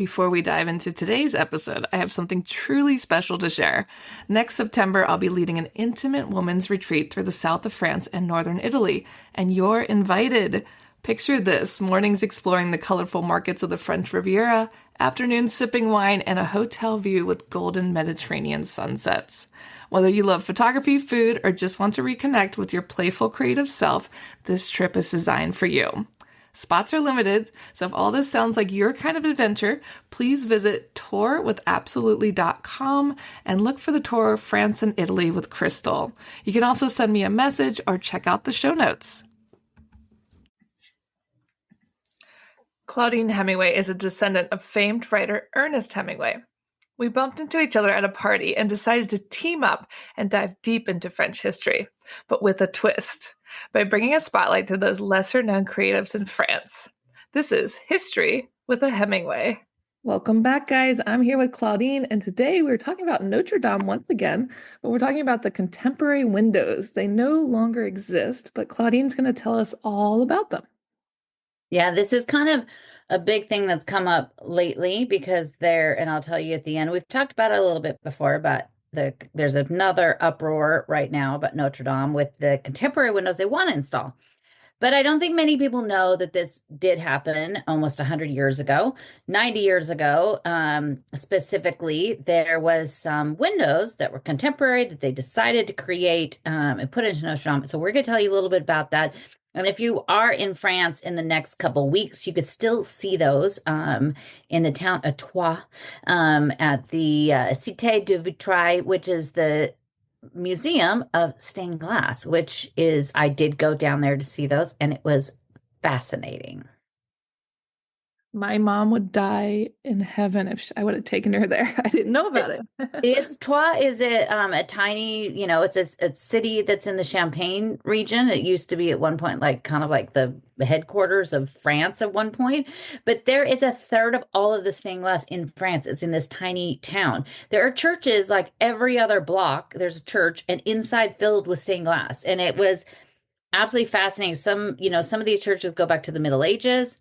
Before we dive into today's episode, I have something truly special to share. Next September, I'll be leading an intimate women's retreat through the south of France and northern Italy, and you're invited. Picture this: mornings exploring the colorful markets of the French Riviera, afternoons sipping wine, and a hotel view with golden Mediterranean sunsets. Whether you love photography, food, or just want to reconnect with your playful creative self, this trip is designed for you. Spots are limited, so if all this sounds like your kind of adventure, please visit tourwithabsolutely.com and look for the tour France and Italy with Crystal. You can also send me a message or check out the show notes. Claudine Hemingway is a descendant of famed writer Ernest Hemingway. We bumped into each other at a party and decided to team up and dive deep into French history, but with a twist, by bringing a spotlight to those lesser-known creatives in France. This is History with a Hemingway. Welcome back, guys. I'm here with Claudine, and today we're talking about Notre Dame once again, but we're talking about the contemporary windows. They no longer exist, but Claudine's going to tell us all about them. Yeah, this is kind of a big thing that's come up lately because and I'll tell you at the end, we've talked about it a little bit before, but there's another uproar right now about Notre Dame with the contemporary windows they want to install. But I don't think many people know that this did happen almost 100 years ago. 90 years ago, specifically, there was some windows that were contemporary that they decided to create and put into Notre Dame. So we're going to tell you a little bit about that. And if you are in France in the next couple of weeks, you could still see those in the town of Troyes at the Cité du Vitrail, which is the Museum of Stained Glass, I did go down there to see those, and it was fascinating. My mom would die in heaven if I would have taken her there. I didn't know about it. Troyes is a tiny, it's a city that's in the Champagne region. It used to be at one point kind of like the headquarters of France at one point, but there is a third of all of the stained glass in France. It's in this tiny town. There are churches like every other block. There's a church and inside filled with stained glass, and it was absolutely fascinating. Some of these churches go back to the Middle Ages.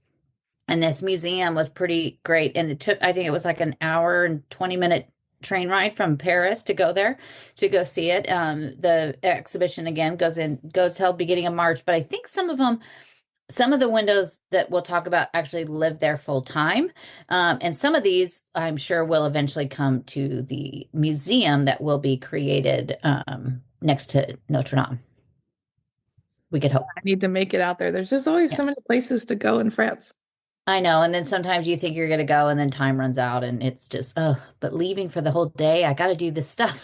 And this museum was pretty great. And I think it was like an hour and 20-minute train ride from Paris to go there to go see it. The exhibition again goes till beginning of March, but I think some of the windows that we'll talk about actually live there full time. And some of these I'm sure will eventually come to the museum that will be created next to Notre Dame. We could hope. I need to make it out there. There's just always so many places to go in France. I know. And then sometimes you think you're going to go and then time runs out and it's just, but leaving for the whole day, I got to do this stuff.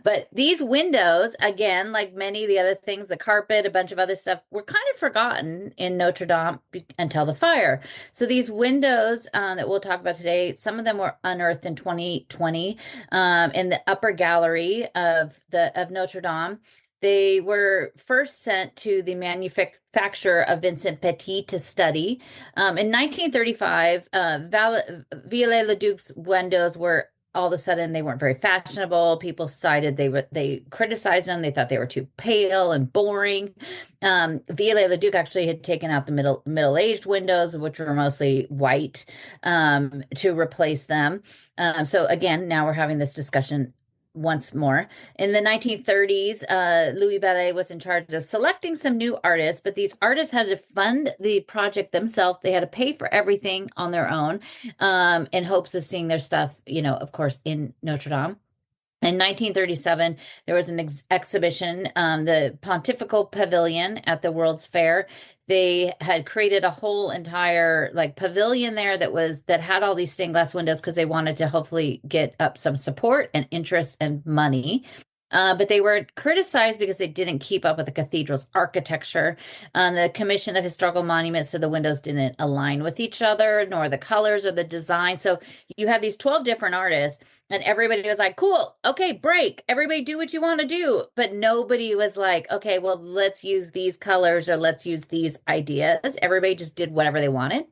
But these windows, again, like many of the other things, the carpet, a bunch of other stuff, were kind of forgotten in Notre Dame until the fire. So these windows that we'll talk about today, some of them were unearthed in 2020 in the upper gallery of Notre Dame. They were first sent to the manufacturer of Vincent Petit to study. In 1935, Viollet-le-Duc's windows were all of a sudden they weren't very fashionable. People cited they criticized them. They thought they were too pale and boring. Viollet-le-Duc actually had taken out the middle-aged windows, which were mostly white, to replace them. So again, now we're having this discussion once more. In the 1930s, Louis Ballet was in charge of selecting some new artists, but these artists had to fund the project themselves. They had to pay for everything on their own in hopes of seeing their stuff, of course, in Notre Dame. In 1937, there was an exhibition, the Pontifical Pavilion at the World's Fair. They had created a whole entire pavilion there that had all these stained glass windows because they wanted to hopefully get up some support and interest and money. But they were criticized because they didn't keep up with the cathedral's architecture. The Commission of Historical Monuments said the windows didn't align with each other, nor the colors or the design. So you had these 12 different artists, and everybody was like, cool, okay, break. Everybody do what you want to do. But nobody was like, okay, well, let's use these colors or let's use these ideas. Everybody just did whatever they wanted.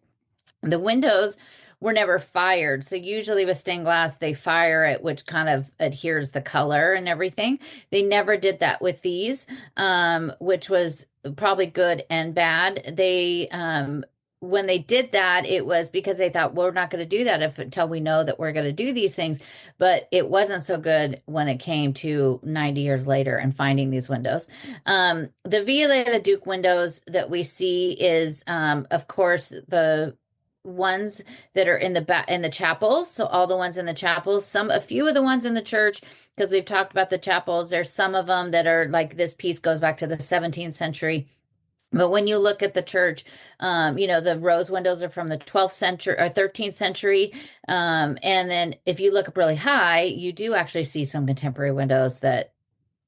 The windows were never fired. So usually with stained glass, they fire it, which kind of adheres the color and everything. They never did that with these, which was probably good and bad. They when they did that, it was because they thought, well, we're not going to do that until we know that we're going to do these things. But it wasn't so good when it came to 90 years later and finding these windows. The Viollet-le-Duc windows that we see is, of course, the ones that are in the back in the chapels. So all the ones in the chapels, a few of the ones in the church, because we've talked about the chapels. There's some of them that are like this piece goes back to the 17th century. But when you look at the church, the rose windows are from the 12th century or 13th century. And then if you look up really high, you do actually see some contemporary windows that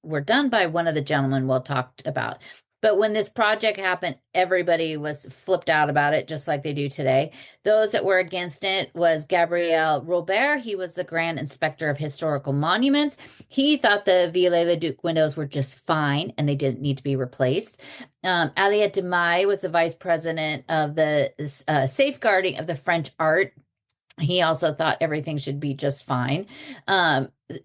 were done by one of the gentlemen we'll talk about. But when this project happened, everybody was flipped out about it, just like they do today. Those that were against it was Gabriel Robert. He was the Grand Inspector of Historical Monuments. He thought the Viollet-le-Duc windows were just fine and they didn't need to be replaced. Aliette de Maille was the vice president of the safeguarding of the French art. He also thought everything should be just fine.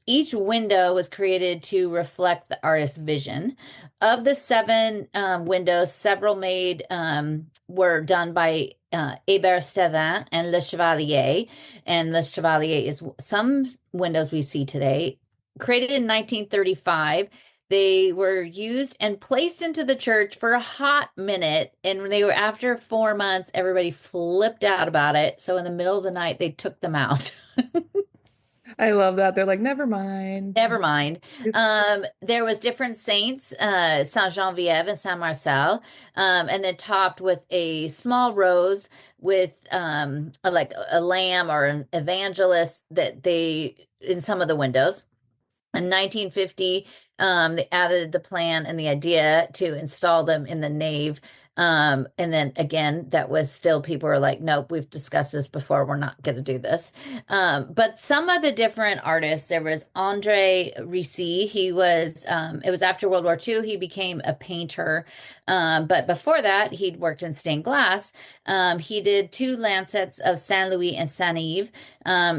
Each window was created to reflect the artist's vision. Of the seven windows, several were done by Hébert Stévin and Le Chevalier. And Le Chevalier is some windows we see today. Created in 1935, they were used and placed into the church for a hot minute. And when they were after 4 months, everybody flipped out about it. So in the middle of the night, they took them out. I love that. They're like, never mind. Never mind. There was different saints, Saint Geneviève and Saint Marcel, and then topped with a small rose with like a lamb or an evangelist that they in some of the windows. In 1950, they added the plan and the idea to install them in the nave. And then again, that was still people were like, nope, we've discussed this before. We're not going to do this. But some of the different artists, there was Andre Ricci. He was, it was after World War II, he became a painter. But before that, he'd worked in stained glass. He did 2 lancets of Saint Louis and Saint Yves.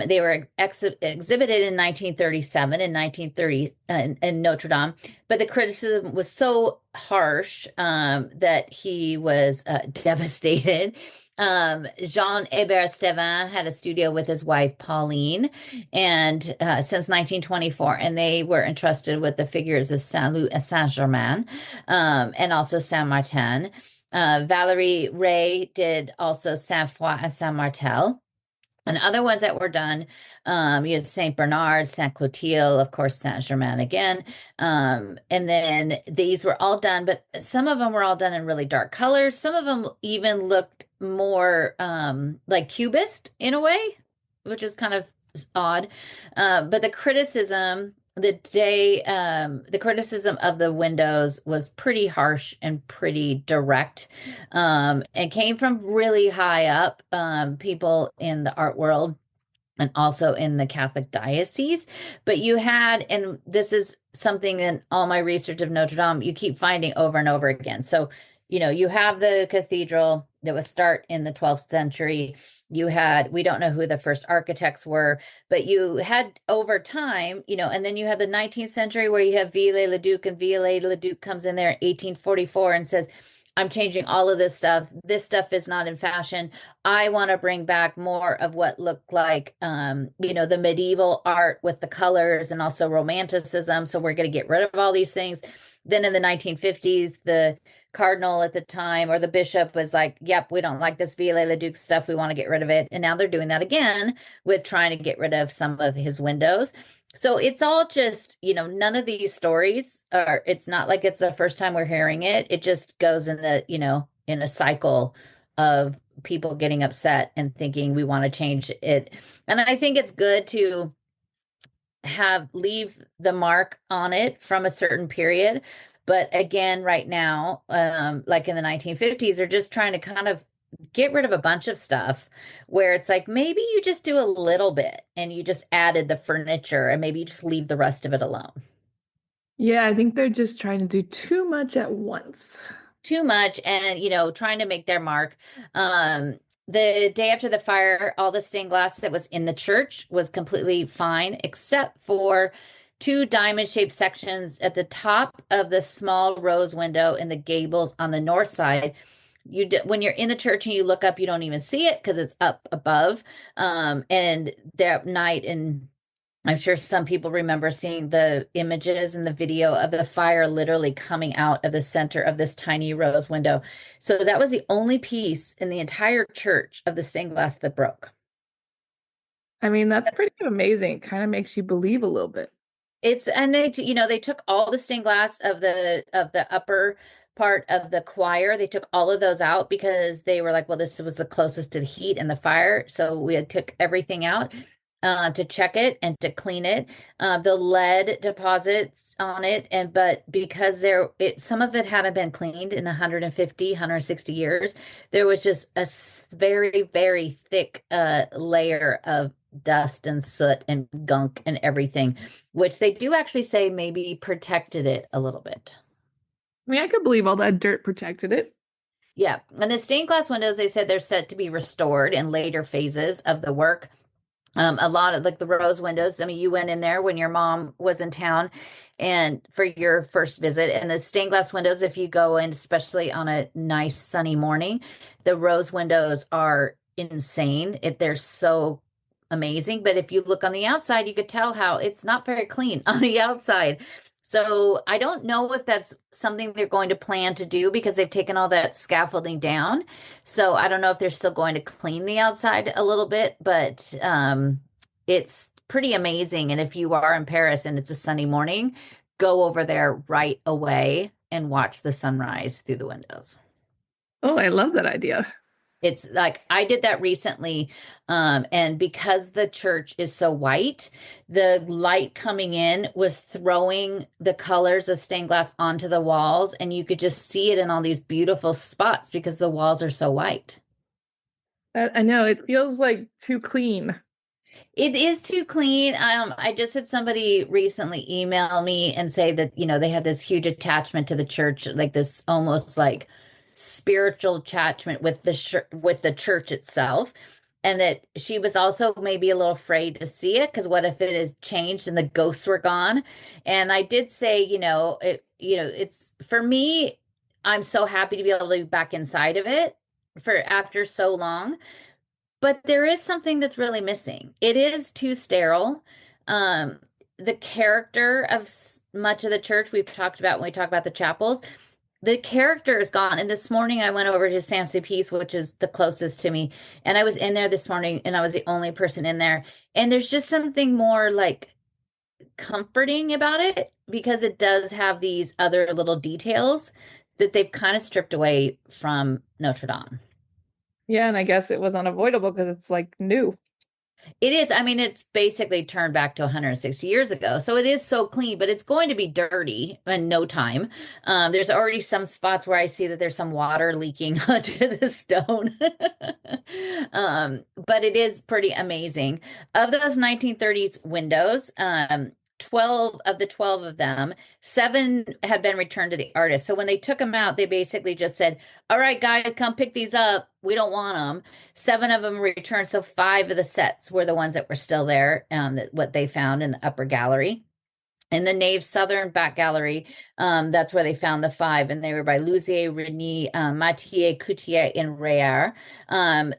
They were exhibited in 1937 and 1930 in Notre Dame. But the criticism was so harsh that he was devastated. Jean-Hébert Stévin had a studio with his wife, Pauline, and since 1924, and they were entrusted with the figures of Saint-Loup and Saint-Germain, and also Saint-Martin. Valérie Ray did also Saint-Foy and Saint-Martel. And other ones that were done, you had Saint Bernard, Saint Clotilde, of course, Saint Germain again. And then these were all done, but some of them were all done in really dark colors. Some of them even looked more like cubist in a way, which is kind of odd. But the criticism of the windows was pretty harsh and pretty direct, and came from really high up people in the art world and also in the Catholic diocese. But you had, and this is something in all my research of Notre Dame, you keep finding over and over again. So, you have the cathedral that was start in the 12th century. You had, we don't know who the first architects were, but you had over time, and then you had the 19th century where you have Viollet-le-Duc, and Viollet-le-Duc comes in there in 1844 and says, I'm changing all of this stuff. This stuff is not in fashion. I want to bring back more of what looked like, the medieval art with the colors and also romanticism. So we're going to get rid of all these things. Then in the 1950s, the cardinal at the time or the bishop was like, yep, we don't like this Viollet-le-Duc stuff. We want to get rid of it. And now they're doing that again with trying to get rid of some of his windows. So it's all just, none of these stories are, it's not like it's the first time we're hearing it. It just goes in in a cycle of people getting upset and thinking we want to change it. And I think it's good to leave the mark on it from a certain period. But again, right now, like in the 1950s, they're just trying to kind of get rid of a bunch of stuff where it's like, maybe you just do a little bit and you just added the furniture and maybe you just leave the rest of it alone. Yeah, I think they're just trying to do too much at once. Too much and, trying to make their mark. The day after the fire, all the stained glass that was in the church was completely fine, except for 2 diamond-shaped sections at the top of the small rose window in the gables on the north side. when you're in the church and you look up, you don't even see it because it's up above. And that night, and I'm sure some people remember seeing the images and the video of the fire literally coming out of the center of this tiny rose window. So that was the only piece in the entire church of the stained glass that broke. I mean, that's pretty amazing. It kind of makes you believe a little bit. And they took all the stained glass of the upper part of the choir. They took all of those out because they were like, well, this was the closest to the heat and the fire. So we had took everything out to check it and to clean it. The lead deposits on it, but because some of it hadn't been cleaned in 150, 160 years, there was just a very, very thick layer of dust and soot and gunk and everything, which they do actually say maybe protected it a little bit. I mean, I could believe all that dirt protected it. Yeah. And the stained glass windows, they said they're set to be restored in later phases of the work. A lot of like the rose windows. I mean, you went in there when your mom was in town and for your first visit, and the stained glass windows, if you go in, especially on a nice sunny morning, the rose windows are insane. They're so amazing. But if you look on the outside, you could tell how it's not very clean on the outside. So I don't know if that's something they're going to plan to do because they've taken all that scaffolding down. So I don't know if they're still going to clean the outside a little bit, but it's pretty amazing. And if you are in Paris and it's a sunny morning, go over there right away and watch the sunrise through the windows. Oh, I love that idea. It's like I did that recently. And because the church is so white, the light coming in was throwing the colors of stained glass onto the walls, and you could just see it in all these beautiful spots because the walls are so white. I know it feels like too clean. It is too clean. I just had somebody recently email me and say that, they had this huge attachment to the church, like this almost like spiritual attachment with with the church itself. And that she was also maybe a little afraid to see it because what if it has changed and the ghosts were gone? And I did say, it's for me, I'm so happy to be able to be back inside of it for after so long. But there is something that's really missing. It is too sterile. Um, the character of much of the church we've talked about when we talk about the chapels, the character is gone. And this morning I went over to Saint-Sulpice, which is the closest to me. And I was in there this morning and I was the only person in there. And there's just something more like comforting about it because it does have these other little details that they've kind of stripped away from Notre Dame. Yeah, and I guess it was unavoidable because it's like new. It is. I mean, it's basically turned back to 160 years ago. So it is so clean, but it's going to be dirty in no time. There's already some spots where I see that there's some water leaking onto the stone. But it is pretty amazing. Of those 1930s windows, 12 of them, 7 had been returned to the artist. So when they took them out, they basically just said, all right, guys, come pick these up. We don't want them. 7 of them returned. So 5 of the sets were the ones that were still there, what they found in the upper gallery. In the nave's southern back gallery, that's where they found the 5, and they were by Lousier, Reny, Mathieu, Coutier, and Rayard.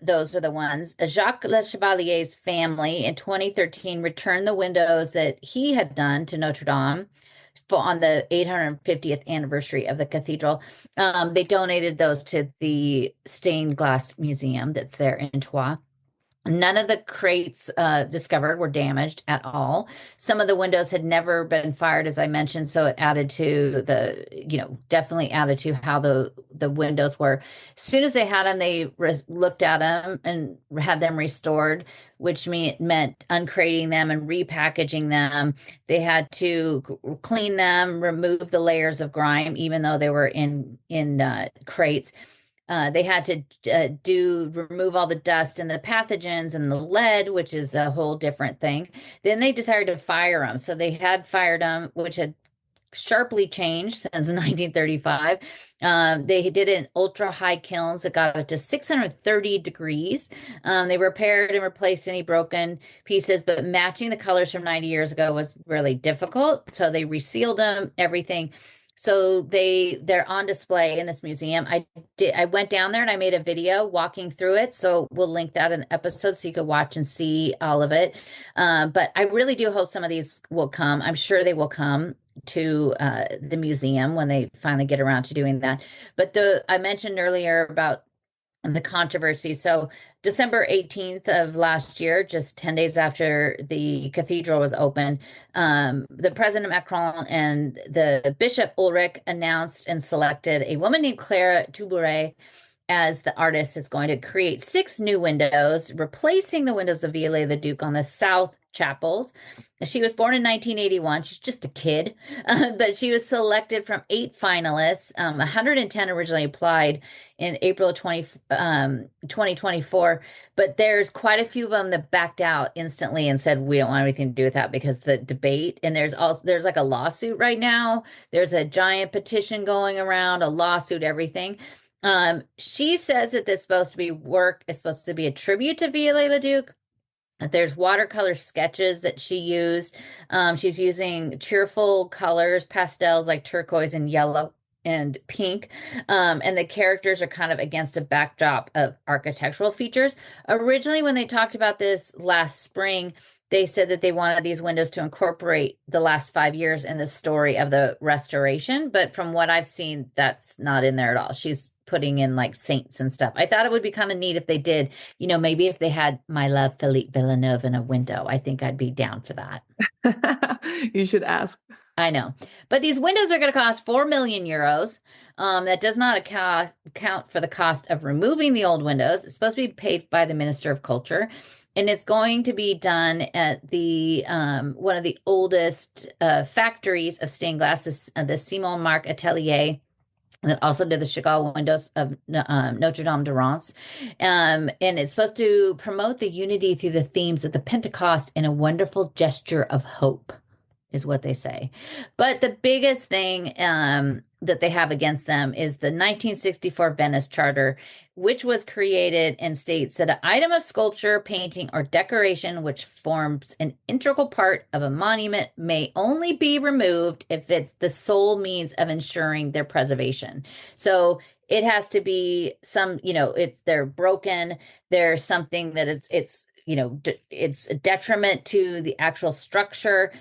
Those are the ones. Jacques Le Chevalier's family in 2013 returned the windows that he had done to Notre Dame on the 850th anniversary of the cathedral. They donated those to the Stained Glass Museum that's there in Troyes. None of the crates discovered were damaged at all. Some of the windows had never been fired, as I mentioned, so it added to definitely added to how the windows were. As soon as they had them, they looked at them and had them restored, which meant uncrating them and repackaging them. They had to clean them, remove the layers of grime, even though they were in crates. They had to remove all the dust and the pathogens and the lead, which is a whole different thing. Then they decided to fire them. So they had fired them, which had sharply changed since 1935. They did it in ultra high kilns that got up to 630 degrees. They repaired and replaced any broken pieces, but matching the colors from 90 years ago was really difficult. So they resealed them, everything. So they're on display in this museum. I went down there and I made a video walking through it. So we'll link that in the episode so you can watch and see all of it. But I really do hope some of these will come. I'm sure they will come to the museum when they finally get around to doing that. But the I mentioned earlier about the controversy. So December 18th of last year, just 10 days after the cathedral was opened, the President Macron and the Bishop Ulrich announced and selected a woman named Clara Toubourey as the artist is going to create 6 new windows, replacing the windows of Viollet-le-Duc on the south chapels. She was born in 1981. She's just a kid, but she was selected from 8 finalists. 110 originally applied in April 2024, but there's quite a few of them that backed out instantly and said, we don't want anything to do with that because the debate, and there's like a lawsuit right now. There's a giant petition going around, a lawsuit, everything. She says that this is supposed to be a tribute to Viollet-le-Duc. There's watercolor sketches that she used. She's using cheerful colors, pastels like turquoise and yellow and pink. And the characters are kind of against a backdrop of architectural features. Originally, when they talked about this last spring, they said that they wanted these windows to incorporate the last 5 years in the story of the restoration. But from what I've seen, that's not in there at all. She's putting in like saints and stuff. I thought it would be kind of neat if they did, maybe if they had my love, Philippe Villeneuve in a window. I think I'd be down for that. You should ask. I know. But these windows are going to cost 4 million euros. That does not account for the cost of removing the old windows. It's supposed to be paid by the Minister of Culture. And it's going to be done at the one of the oldest factories of stained glass, the Simon Marc Atelier, that also did the Chagall windows of Notre Dame de Reims. And it's supposed to promote the unity through the themes of the Pentecost in a wonderful gesture of hope, is what they say. But the biggest thing that they have against them is the 1964 Venice Charter, which was created and states that an item of sculpture, painting, or decoration which forms an integral part of a monument may only be removed if it's the sole means of ensuring their preservation. So it has to be they're broken. There's something that it's a detriment to the actual structure.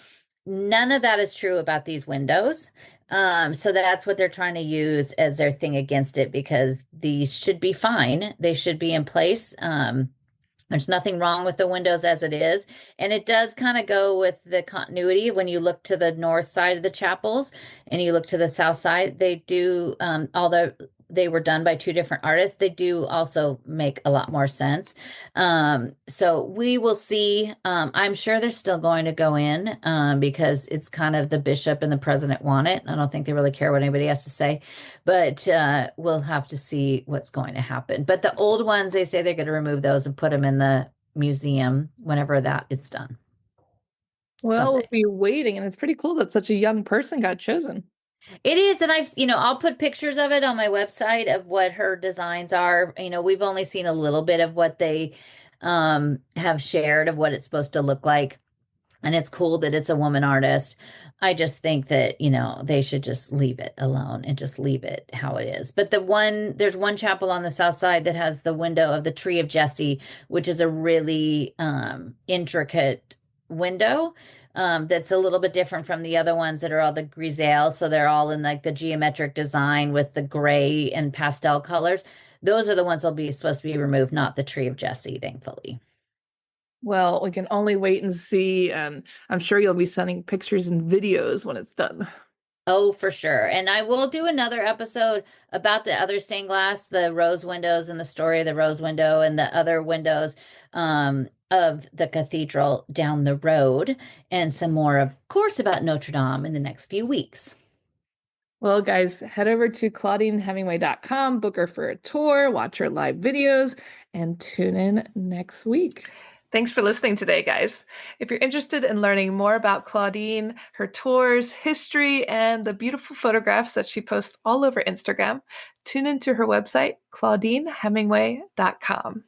None of that is true about these windows. So that's what they're trying to use as their thing against it, because these should be fine. They should be in place. There's nothing wrong with the windows as it is. And it does kind of go with the continuity. When you look to the north side of the chapels and you look to the south side, they do, although they were done by 2 different artists, they do also make a lot more sense. So we will see. I'm sure they're still going to go in because it's kind of the bishop and the president want it. I don't think they really care what anybody has to say, but we'll have to see what's going to happen. But the old ones, they say they're going to remove those and put them in the museum whenever that is done. Well, we'll be waiting, and it's pretty cool that such a young person got chosen. It is, and I'll put pictures of it on my website of what her designs are. We've only seen a little bit of what they have shared of what it's supposed to look like. And it's cool that it's a woman artist. I just think that, they should just leave it alone and just leave it how it is. But there's one chapel on the south side that has the window of the Tree of Jesse, which is a really intricate window. That's a little bit different from the other ones that are all the grisaille. So they're all in like the geometric design with the gray and pastel colors. Those are the ones that'll be supposed to be removed, not the Tree of Jesse, thankfully. Well, we can only wait and see. And I'm sure you'll be sending pictures and videos when it's done. Oh, for sure. And I will do another episode about the other stained glass, the rose windows and the story of the rose window and the other windows of the cathedral down the road, and some more, of course, about Notre Dame in the next few weeks. Well, guys, head over to ClaudineHemingway.com, book her for a tour, watch her live videos, and tune in next week. Thanks for listening today, guys. If you're interested in learning more about Claudine, her tours, history, and the beautiful photographs that she posts all over Instagram, tune into her website, ClaudineHemingway.com.